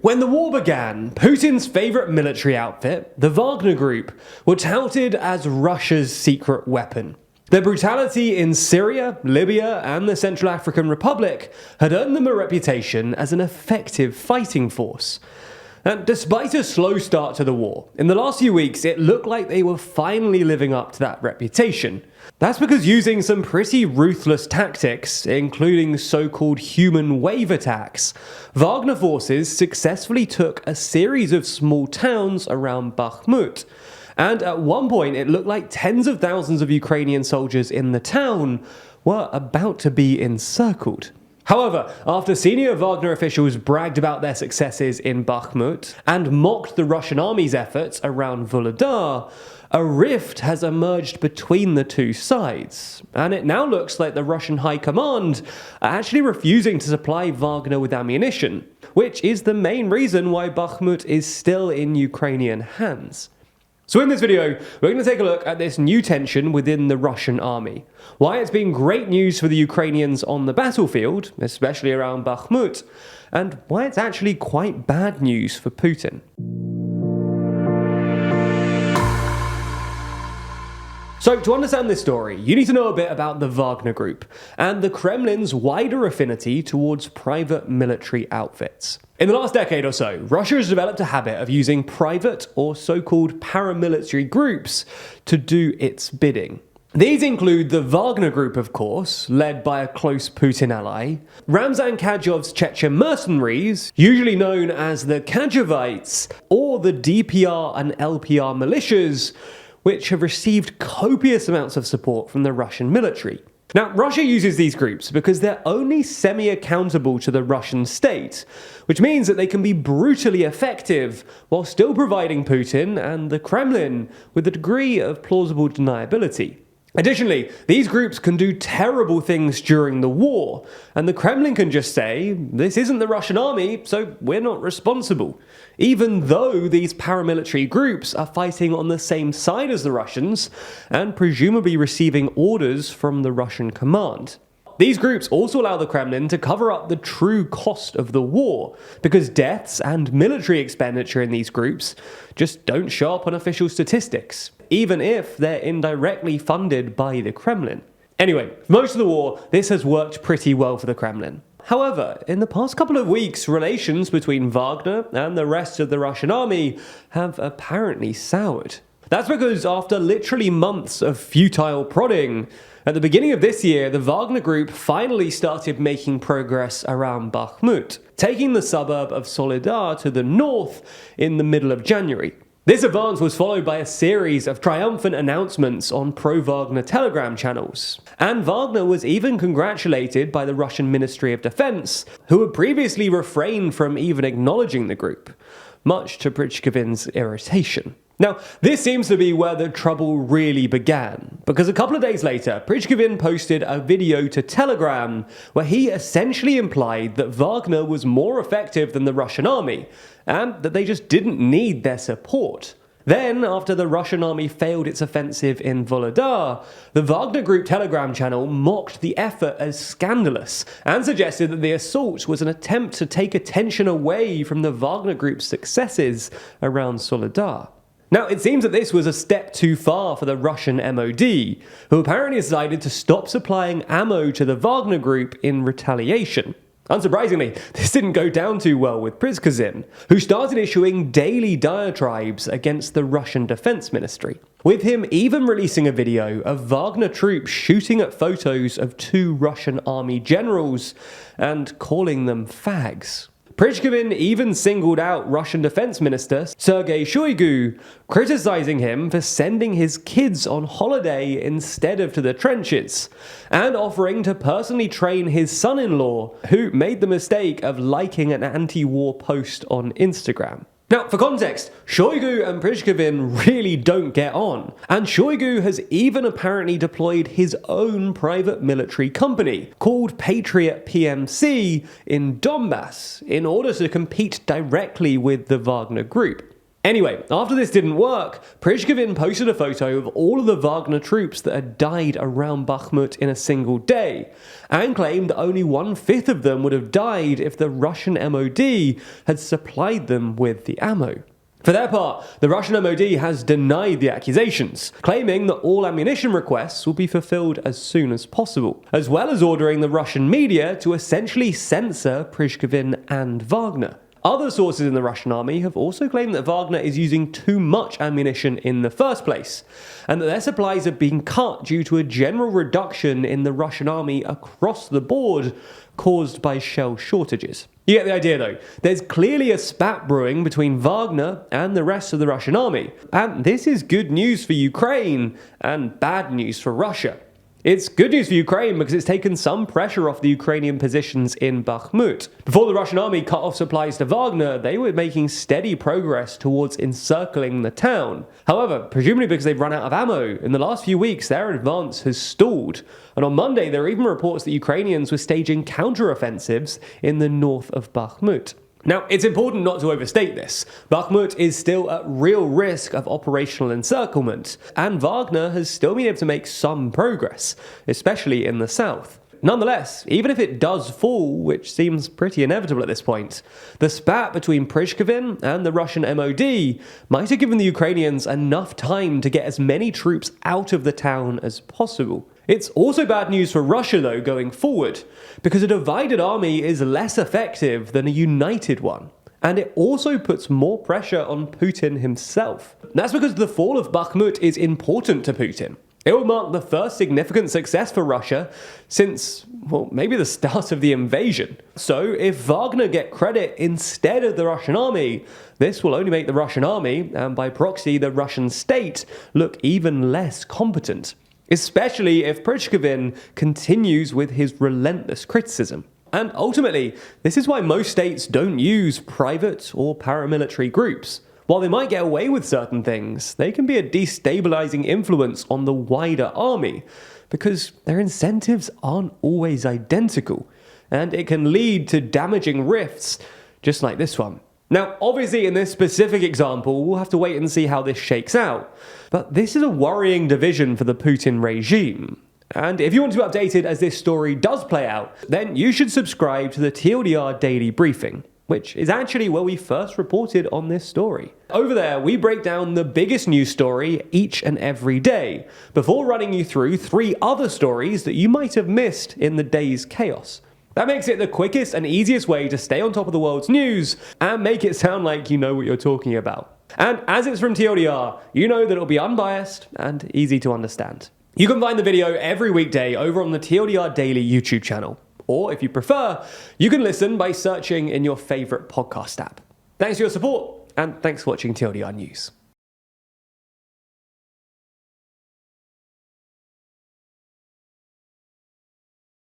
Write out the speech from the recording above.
When the war began, Putin's favorite military outfit, the Wagner Group, were touted as Russia's secret weapon. Their brutality in Syria, Libya, and the Central African Republic had earned them a reputation as an effective fighting force. And despite a slow start to the war, in the last few weeks it looked like they were finally living up to that reputation. That's because using some pretty ruthless tactics, including so-called human wave attacks, Wagner forces successfully took a series of small towns around Bakhmut. And at one point it looked like tens of thousands of Ukrainian soldiers in the town were about to be encircled. However, after senior Wagner officials bragged about their successes in Bakhmut and mocked the Russian army's efforts around Volodar, a rift has emerged between the two sides, and it now looks like the Russian high command are actually refusing to supply Wagner with ammunition, which is the main reason why Bakhmut is still in Ukrainian hands. So in this video, we're going to take a look at this new tension within the Russian army, why it's been great news for the Ukrainians on the battlefield, especially around Bakhmut, and why it's actually quite bad news for Putin. So to understand this story, you need to know a bit about the Wagner Group and the Kremlin's wider affinity towards private military outfits. In the last decade or so, Russia has developed a habit of using private or so-called paramilitary groups to do its bidding. These include the Wagner Group, of course, led by a close Putin ally, Ramzan Kadyrov's Chechen mercenaries, usually known as the Kadyovites, or the DPR and LPR militias, which have received copious amounts of support from the Russian military. Now, Russia uses these groups because they're only semi-accountable to the Russian state, which means that they can be brutally effective while still providing Putin and the Kremlin with a degree of plausible deniability. Additionally, these groups can do terrible things during the war, and the Kremlin can just say, this isn't the Russian army, so we're not responsible, even though these paramilitary groups are fighting on the same side as the Russians, and presumably receiving orders from the Russian command. These groups also allow the Kremlin to cover up the true cost of the war, because deaths and military expenditure in these groups just don't show up on official statistics, even if they're indirectly funded by the Kremlin. Anyway, for most of the war, this has worked pretty well for the Kremlin. However, in the past couple of weeks, relations between Wagner and the rest of the Russian army have apparently soured. That's because after literally months of futile prodding, at the beginning of this year, the Wagner Group finally started making progress around Bakhmut, taking the suburb of Soledar to the north in the middle of January. This advance was followed by a series of triumphant announcements on pro-Wagner Telegram channels, and Wagner was even congratulated by the Russian Ministry of Defense, who had previously refrained from even acknowledging the group, much to Prigozhin's irritation. Now, this seems to be where the trouble really began, because a couple of days later, Prigozhin posted a video to Telegram where he essentially implied that Wagner was more effective than the Russian army, and that they just didn't need their support. Then, after the Russian army failed its offensive in Volodar, the Wagner Group Telegram channel mocked the effort as scandalous and suggested that the assault was an attempt to take attention away from the Wagner Group's successes around Soledar. Now, it seems that this was a step too far for the Russian MOD, who apparently decided to stop supplying ammo to the Wagner Group in retaliation. Unsurprisingly, this didn't go down too well with Prigozhin, who started issuing daily diatribes against the Russian Defense Ministry, with him even releasing a video of Wagner troops shooting at photos of two Russian army generals and calling them fags. Prigozhin even singled out Russian Defense Minister Sergei Shoigu, criticizing him for sending his kids on holiday instead of to the trenches, and offering to personally train his son-in-law, who made the mistake of liking an anti-war post on Instagram. Now, for context, Shoigu and Prigozhin really don't get on, and Shoigu has even apparently deployed his own private military company, called Patriot PMC, in Donbass, in order to compete directly with the Wagner Group. Anyway, after this didn't work, Prigozhin posted a photo of all of the Wagner troops that had died around Bakhmut in a single day, and claimed that only 1/5 of them would have died if the Russian MOD had supplied them with the ammo. For their part, the Russian MOD has denied the accusations, claiming that all ammunition requests will be fulfilled as soon as possible, as well as ordering the Russian media to essentially censor Prigozhin and Wagner. Other sources in the Russian army have also claimed that Wagner is using too much ammunition in the first place, and that their supplies have been cut due to a general reduction in the Russian army across the board caused by shell shortages. You get the idea though. There's clearly a spat brewing between Wagner and the rest of the Russian army, and this is good news for Ukraine and bad news for Russia. It's good news for Ukraine because it's taken some pressure off the Ukrainian positions in Bakhmut. Before the Russian army cut off supplies to Wagner, they were making steady progress towards encircling the town. However, presumably because they've run out of ammo, in the last few weeks their advance has stalled. And on Monday there were even reports that Ukrainians were staging counter-offensives in the north of Bakhmut. Now, it's important not to overstate this. Bakhmut is still at real risk of operational encirclement, and Wagner has still been able to make some progress, especially in the south. Nonetheless, even if it does fall, which seems pretty inevitable at this point, the spat between Prigozhin and the Russian MOD might have given the Ukrainians enough time to get as many troops out of the town as possible. It's also bad news for Russia, though, going forward, because a divided army is less effective than a united one. And it also puts more pressure on Putin himself. That's because the fall of Bakhmut is important to Putin. It will mark the first significant success for Russia since, well, maybe the start of the invasion. So if Wagner get credit instead of the Russian army, this will only make the Russian army, and by proxy the Russian state, look even less competent. Especially if Prigozhin continues with his relentless criticism. And ultimately, this is why most states don't use private or paramilitary groups. While they might get away with certain things, they can be a destabilizing influence on the wider army, because their incentives aren't always identical, and it can lead to damaging rifts, just like this one. Now, obviously in this specific example, we'll have to wait and see how this shakes out, but this is a worrying division for the Putin regime. And if you want to be updated as this story does play out, then you should subscribe to the TLDR Daily Briefing, which is actually where we first reported on this story. Over there, we break down the biggest news story each and every day, before running you through 3 other stories that you might have missed in the day's chaos. That makes it the quickest and easiest way to stay on top of the world's news and make it sound like you know what you're talking about. And as it's from TLDR, you know that it'll be unbiased and easy to understand. You can find the video every weekday over on the TLDR Daily YouTube channel. Or if you prefer, you can listen by searching in your favorite podcast app. Thanks for your support, and thanks for watching TLDR News.